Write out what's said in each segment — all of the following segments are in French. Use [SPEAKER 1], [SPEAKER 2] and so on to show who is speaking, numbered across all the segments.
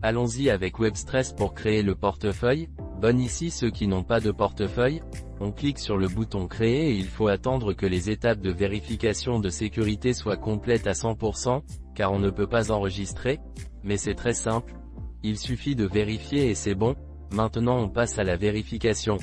[SPEAKER 1] Allons-y avec WebStress pour créer le portefeuille. Bonne ici ceux qui n'ont pas de portefeuille. On clique sur le bouton créer et il faut attendre que les étapes de vérification de sécurité soient complètes à 100%, car on ne peut pas enregistrer, mais c'est très simple. Il suffit de vérifier et c'est bon. Maintenant on passe à la vérification.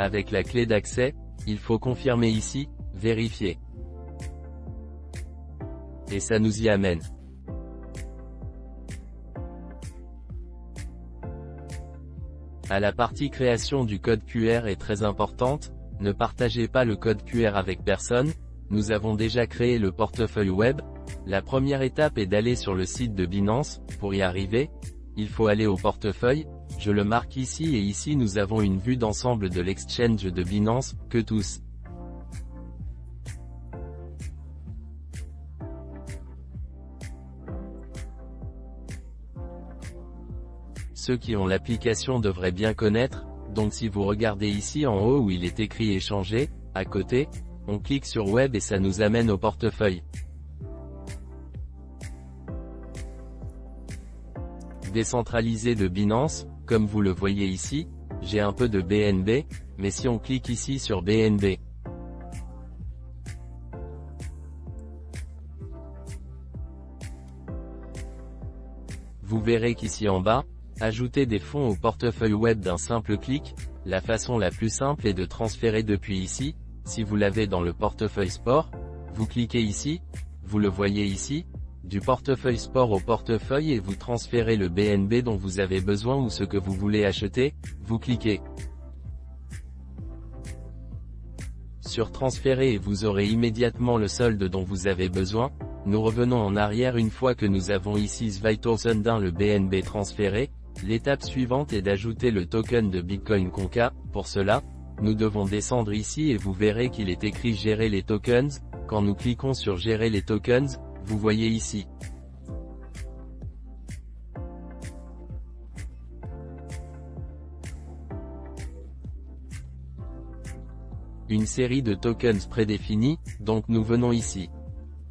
[SPEAKER 1] Avec la clé d'accès, il faut confirmer ici, vérifier. Et ça nous y amène. À la partie création du code QR est très importante, ne partagez pas le code QR avec personne. Nous avons déjà créé le portefeuille web. La première étape est d'aller sur le site de Binance. Pour y arriver, il faut aller au portefeuille. Je le marque ici et ici nous avons une vue d'ensemble de l'exchange de Binance, que tous. Ceux qui ont l'application devraient bien connaître, donc si vous regardez ici en haut où il est écrit échanger, à côté, on clique sur web et ça nous amène au portefeuille. Décentralisé de Binance, comme vous le voyez ici, j'ai un peu de BNB, mais si on clique ici sur BNB, vous verrez qu'ici en bas, ajouter des fonds au portefeuille web d'un simple clic, la façon la plus simple est de transférer depuis ici. Si vous l'avez dans le portefeuille sport, vous cliquez ici, vous le voyez ici, du portefeuille sport au portefeuille et vous transférez le BNB dont vous avez besoin ou ce que vous voulez acheter, vous cliquez sur transférer et vous aurez immédiatement le solde dont vous avez besoin. Nous revenons en arrière une fois que nous avons ici 2001 le BNB transféré. L'étape suivante est d'ajouter le token de Bitcoin Conca. Pour cela, nous devons descendre ici et vous verrez qu'il est écrit gérer les tokens. Quand nous cliquons sur gérer les tokens, vous voyez ici une série de tokens prédéfinis, donc nous venons ici.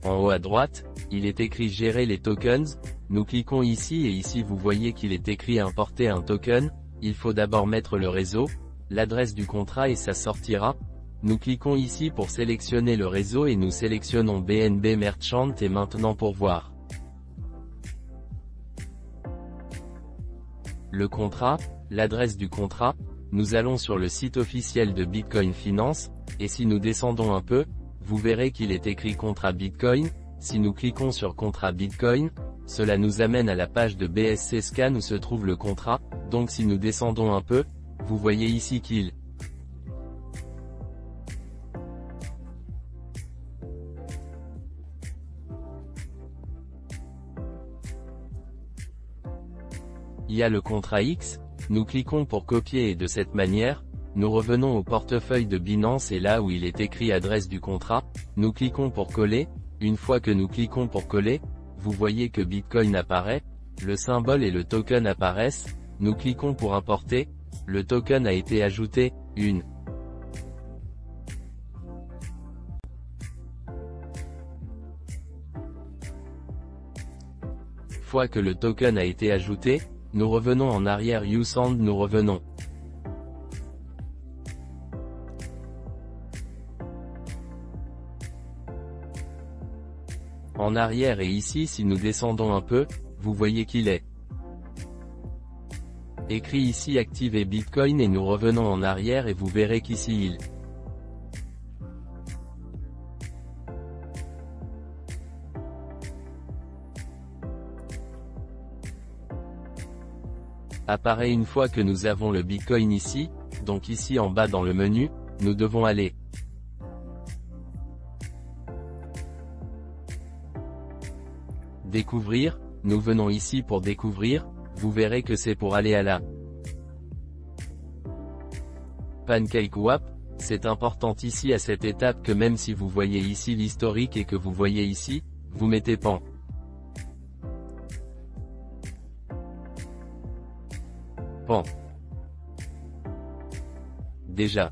[SPEAKER 1] En haut à droite, il est écrit gérer les tokens, nous cliquons ici et ici vous voyez qu'il est écrit importer un token. Il faut d'abord mettre le réseau, l'adresse du contrat et ça sortira. Nous cliquons ici pour sélectionner le réseau et nous sélectionnons BNB Merchant et maintenant pour voir le contrat, l'adresse du contrat, nous allons sur le site officiel de Bitcoin Finance, et si nous descendons un peu, vous verrez qu'il est écrit contrat Bitcoin. Si nous cliquons sur contrat Bitcoin, cela nous amène à la page de BSC Scan où se trouve le contrat. Donc si nous descendons un peu, vous voyez ici qu'il y a le contrat X, nous cliquons pour copier et de cette manière, nous revenons au portefeuille de Binance et là où il est écrit adresse du contrat, nous cliquons pour coller. Une fois que nous cliquons pour coller, vous voyez que Bitcoin apparaît, le symbole et le token apparaissent, nous cliquons pour importer, le token a été ajouté. Une fois que le token a été ajouté, nous revenons en arrière USAND, nous revenons en arrière et ici si nous descendons un peu, vous voyez qu'il est écrit ici activer Bitcoin et nous revenons en arrière et vous verrez qu'ici il apparaît une fois que nous avons le Bitcoin ici. Donc ici en bas dans le menu, nous devons aller découvrir, nous venons ici pour découvrir, vous verrez que c'est pour aller à la PancakeSwap. C'est important ici à cette étape que même si vous voyez ici l'historique et que vous voyez ici, vous mettez PAN. dépend. Déjà,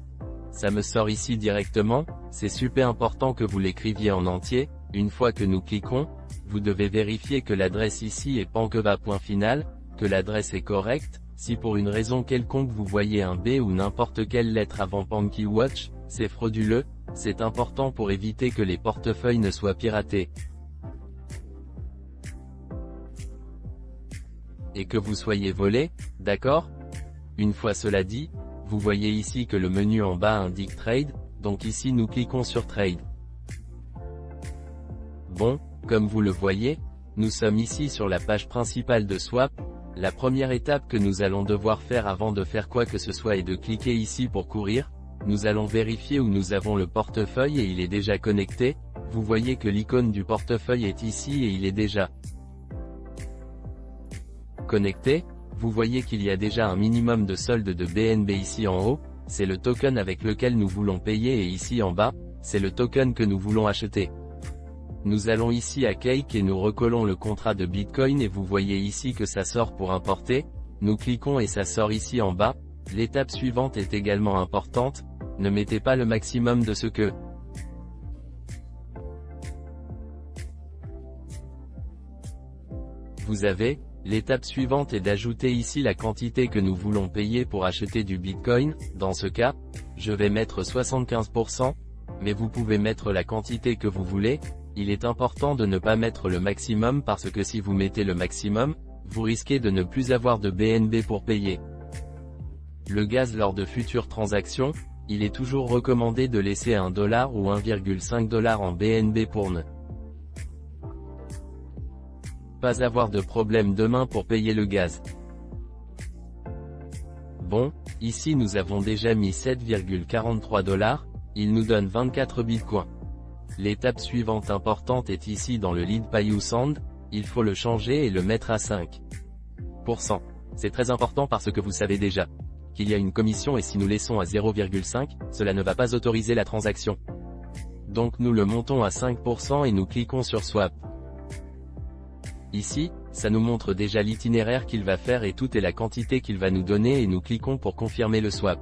[SPEAKER 1] ça me sort ici directement, c'est super important que vous l'écriviez en entier. Une fois que nous cliquons, vous devez vérifier que l'adresse ici est pankova.final, que l'adresse est correcte. Si pour une raison quelconque vous voyez un B ou n'importe quelle lettre avant PankyWatch, c'est frauduleux, c'est important pour éviter que les portefeuilles ne soient piratés. Et que vous soyez volé, d'accord? Une fois cela dit, vous voyez ici que le menu en bas indique Trade, donc ici nous cliquons sur Trade. Bon, comme vous le voyez, nous sommes ici sur la page principale de Swap. La première étape que nous allons devoir faire avant de faire quoi que ce soit est de cliquer ici pour courir. Nous allons vérifier où nous avons le portefeuille et il est déjà connecté. Vous voyez que l'icône du portefeuille est ici et il est déjà connecté. Vous voyez qu'il y a déjà un minimum de solde de BNB ici en haut, c'est le token avec lequel nous voulons payer, et ici en bas, c'est le token que nous voulons acheter. Nous allons ici à Cake et nous recollons le contrat de Bitcoin et vous voyez ici que ça sort pour importer. Nous cliquons et ça sort ici en bas. L'étape suivante est également importante, ne mettez pas le maximum de ce que vous avez. L'étape suivante est d'ajouter ici la quantité que nous voulons payer pour acheter du Bitcoin. Dans ce cas, je vais mettre 75%, mais vous pouvez mettre la quantité que vous voulez. Il est important de ne pas mettre le maximum parce que si vous mettez le maximum, vous risquez de ne plus avoir de BNB pour payer le gaz lors de futures transactions. Il est toujours recommandé de laisser $1 ou 1,5 $ en BNB pour ne pas avoir de problème demain pour payer le gaz. Bon, ici nous avons déjà mis 7,43 $, il nous donne 24 bitcoins. L'étape suivante importante est ici dans le lead Payu Sand, il faut le changer et le mettre à 5%. C'est très important parce que vous savez déjà qu'il y a une commission et si nous laissons à 0,5, cela ne va pas autoriser la transaction. Donc nous le montons à 5% et nous cliquons sur Swap. Ici, ça nous montre déjà l'itinéraire qu'il va faire et tout est la quantité qu'il va nous donner et nous cliquons pour confirmer le swap.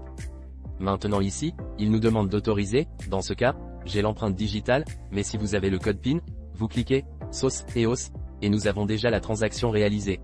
[SPEAKER 1] Maintenant ici, il nous demande d'autoriser. Dans ce cas, j'ai l'empreinte digitale, mais si vous avez le code PIN, vous cliquez, SOS, EOS, et nous avons déjà la transaction réalisée.